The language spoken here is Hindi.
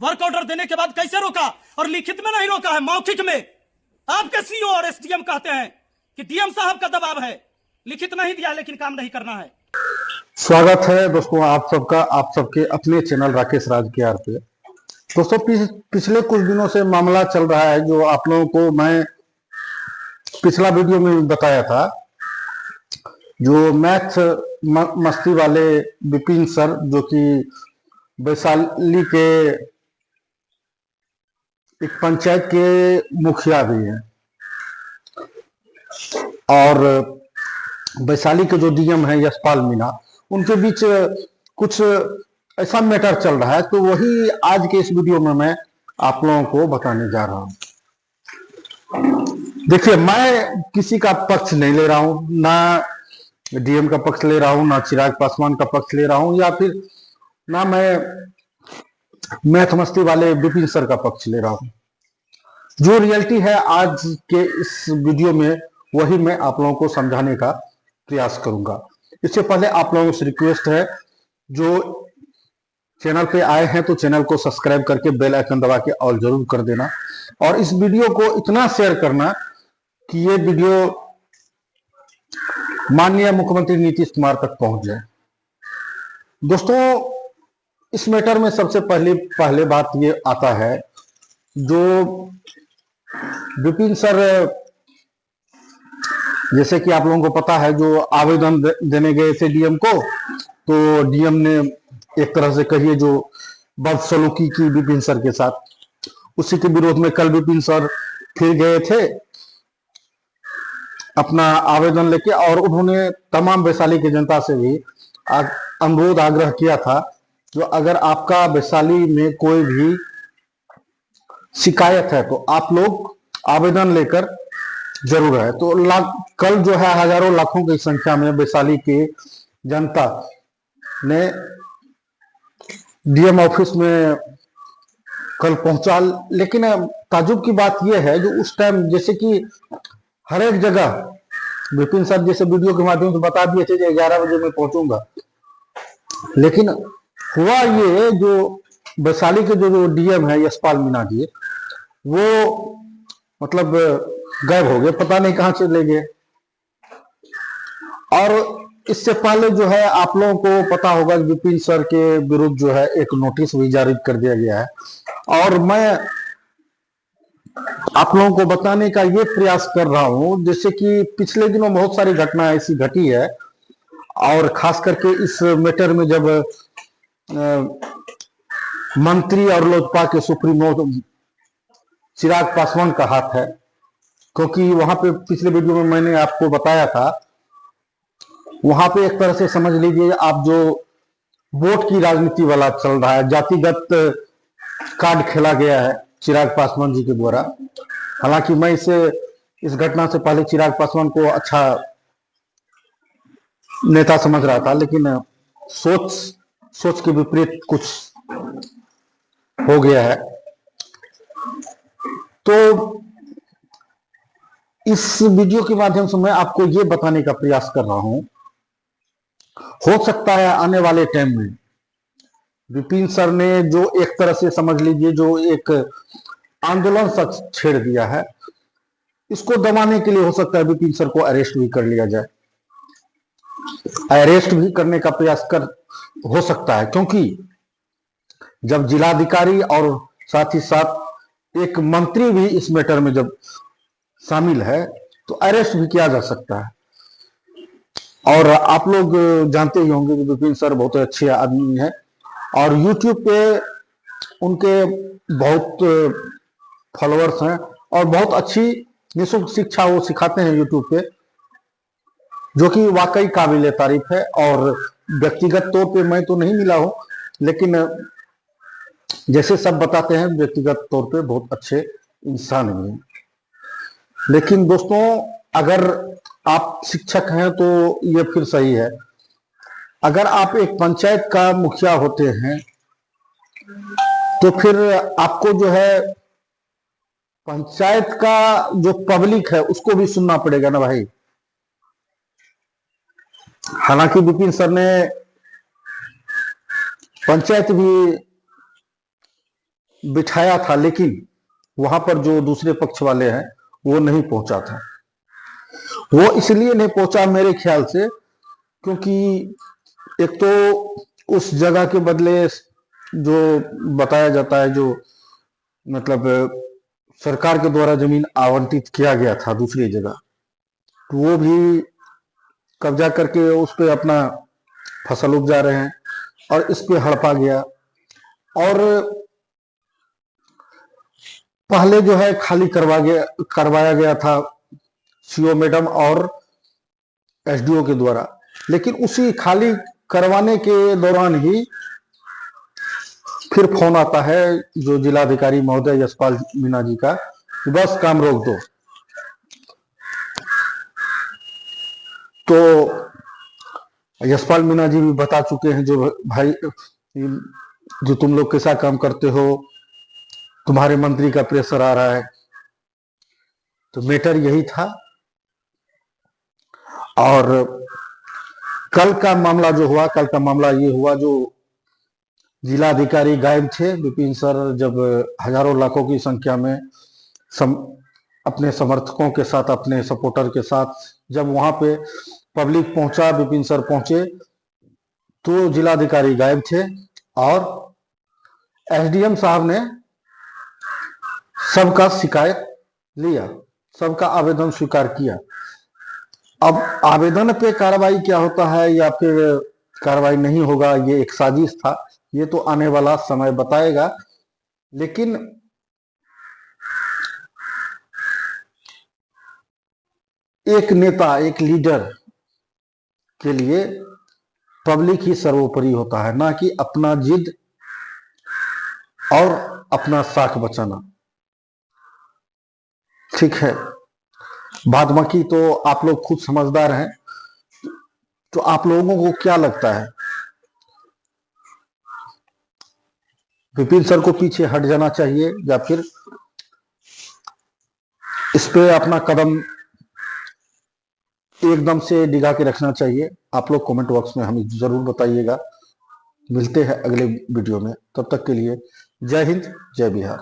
वर्क ऑर्डर देने के बाद कैसे रोका, और लिखित में नहीं रोका है, मौखिक में। आपके सीओ और एसडीएम कहते हैं कि डीएम साहब का दबाव है, लिखित नहीं दिया लेकिन काम नहीं करना है। स्वागत है दोस्तों आप सबका, आप सबके अपने चैनल राकेश राज के आर पे। दोस्तों पिछले कुछ दिनों से मामला चल रहा है जो आप लोगों को मैं पिछला वीडियो में बताया था। जो मैथ मस्ती वाले विपिन सर, जो कि वैशाली के एक पंचायत के मुखिया भी हैं, और वैशाली के जो डीएम है यशपाल मीणा, उनके बीच कुछ ऐसा मैटर चल रहा है। तो वही आज के इस वीडियो में मैं आप लोगों को बताने जा रहा हूं। देखिए, मैं किसी का पक्ष नहीं ले रहा हूं, ना डीएम का पक्ष ले रहा हूं, ना चिराग पासवान का पक्ष ले रहा हूं, या फिर ना मैं मैथ मस्ती वाले विपिन सर का पक्ष ले रहा हूं। जो रियलिटी है आज के इस वीडियो में, वही मैं आप लोगों को समझाने का प्रयास करूंगा। इससे पहले आप लोगों से रिक्वेस्ट है, जो चैनल पे आए हैं तो चैनल को सब्सक्राइब करके बेल आइकन दबा के ऑल जरूर कर देना, और इस वीडियो को इतना शेयर करना कि ये वीडियो माननीय मुख्यमंत्री नीतीश कुमार तक पहुंच जाए। दोस्तों, इस मैटर में सबसे पहले बात ये आता है, जो विपिन सर, जैसे कि आप लोगों को पता है, जो आवेदन देने गए थे डीएम को, तो डीएम ने एक तरह से कहिए जो बदसलूकी की विपिन सर के साथ, उसी के विरोध में कल विपिन सर फिर गए थे अपना आवेदन लेके, और उन्होंने तमाम वैशाली की जनता से भी अनुरोध आग्रह किया था, जो अगर आपका वैशाली में कोई भी शिकायत है तो आप लोग आवेदन लेकर जरूर है। तो कल जो है हजारों लाखों की संख्या में वैशाली के जनता ने डीएम ऑफिस में कल पहुंचा। लेकिन ताजुब की बात यह है, जो उस टाइम जैसे कि हर एक जगह विपिन सर जैसे वीडियो के माध्यम से बता दिए थे कि 11 बजे मैं पहुंचूंगा, लेकिन हुआ ये, जो वैशाली के जो डीएम है यशपाल मीणा जी, वो मतलब गायब हो गए, पता नहीं कहां चले गए। और इससे पहले जो है आप लोगों को पता होगा विपिन सर के विरुद्ध जो है एक नोटिस भी जारी कर दिया गया है, और मैं आप लोगों को बताने का ये प्रयास कर रहा हूं, जैसे कि पिछले दिनों बहुत सारी घटनाएं ऐसी घटी है, और खास करके इस मैटर में जब मंत्री और लोजपा के सुप्रीमो चिराग पासवान का हाथ है, क्योंकि वहां पे पिछले वीडियो में मैंने आपको बताया था, वहां पे एक तरह से समझ लीजिए आप, जो वोट की राजनीति वाला चल रहा है, जातिगत कार्ड खेला गया है चिराग पासवान जी के द्वारा। हालांकि मैं इस घटना से पहले चिराग पासवान को अच्छा नेता समझ रहा था, लेकिन सोच के विपरीत कुछ हो गया है। तो इस वीडियो के माध्यम से मैं आपको ये बताने का प्रयास कर रहा हूं, हो सकता है आने वाले टाइम में विपिन सर ने जो एक तरह से समझ लीजिए जो एक आंदोलन सा छेड़ दिया है, इसको दबाने के लिए हो सकता है विपिन सर को अरेस्ट भी कर लिया जाए, अरेस्ट भी करने का प्रयास हो सकता है, क्योंकि जब जिलाधिकारी और साथ ही साथ एक मंत्री भी इस मैटर में जब शामिल है, तो अरेस्ट भी किया जा सकता है। और आप लोग जानते ही होंगे कि विपिन सर बहुत अच्छे आदमी हैं, और यूट्यूब पे उनके बहुत फॉलोअर्स हैं, और बहुत अच्छी निःशुल्क शिक्षा वो सिखाते हैं यूट्यूब पे, जो कि वाकई काबिल तारीफ है। और व्यक्तिगत तौर पे मैं तो नहीं मिला हूं, लेकिन जैसे सब बताते हैं व्यक्तिगत तौर पे बहुत अच्छे इंसान भी हैं। लेकिन दोस्तों, अगर आप शिक्षक हैं तो ये फिर सही है। अगर आप एक पंचायत का मुखिया होते हैं तो फिर आपको जो है पंचायत का जो पब्लिक है उसको भी सुनना पड़ेगा ना भाई। हालांकि विपिन सर ने पंचायत भी बिठाया था, लेकिन वहां पर जो दूसरे पक्ष वाले हैं वो नहीं पहुंचा था। वो इसलिए नहीं पहुंचा मेरे ख्याल से, क्योंकि एक तो उस जगह के बदले जो बताया जाता है, जो मतलब सरकार के द्वारा जमीन आवंटित किया गया था दूसरी जगह, तो वो भी कब्जा करके उस पे अपना फसल उपजा रहे हैं और इस पे हड़पा गया। और पहले जो है खाली करवाया गया था सीओ मैडम और एसडीओ के द्वारा, लेकिन उसी खाली करवाने के दौरान ही फिर फोन आता है जो जिलाधिकारी महोदय यशपाल मीणा जी का, कि बस काम रोक दो। तो यशपाल मीणा जी भी बता चुके हैं, जो भाई जो तुम लोग कैसा काम करते हो, तुम्हारे मंत्री का प्रेशर आ रहा है। तो मैटर यही था। और कल का मामला जो हुआ, कल का मामला ये हुआ, जो जिलाधिकारी गायब थे विपिन सर, जब हजारों लाखों की संख्या में अपने समर्थकों के साथ, अपने सपोर्टर के साथ जब वहां पे पब्लिक पहुंचा, विपिन सर पहुंचे, तो जिलाधिकारी गायब थे और एसडीएम साहब ने सबका शिकायत लिया, सबका आवेदन स्वीकार किया। अब आवेदन पे कार्रवाई क्या होता है या फिर कार्रवाई नहीं होगा, ये एक साजिश था, ये तो आने वाला समय बताएगा। लेकिन एक नेता, एक लीडर के लिए पब्लिक ही सर्वोपरि होता है, ना कि अपना जिद और अपना साख बचाना। ठीक है, बाद बाकी तो आप लोग खुद समझदार हैं। तो आप लोगों को क्या लगता है, विपिन सर को पीछे हट जाना चाहिए या फिर इस पे अपना कदम एकदम से डिगा के रखना चाहिए? आप लोग कमेंट बॉक्स में हमें जरूर बताइएगा। मिलते हैं अगले वीडियो में, तब तक के लिए जय हिंद, जय बिहार।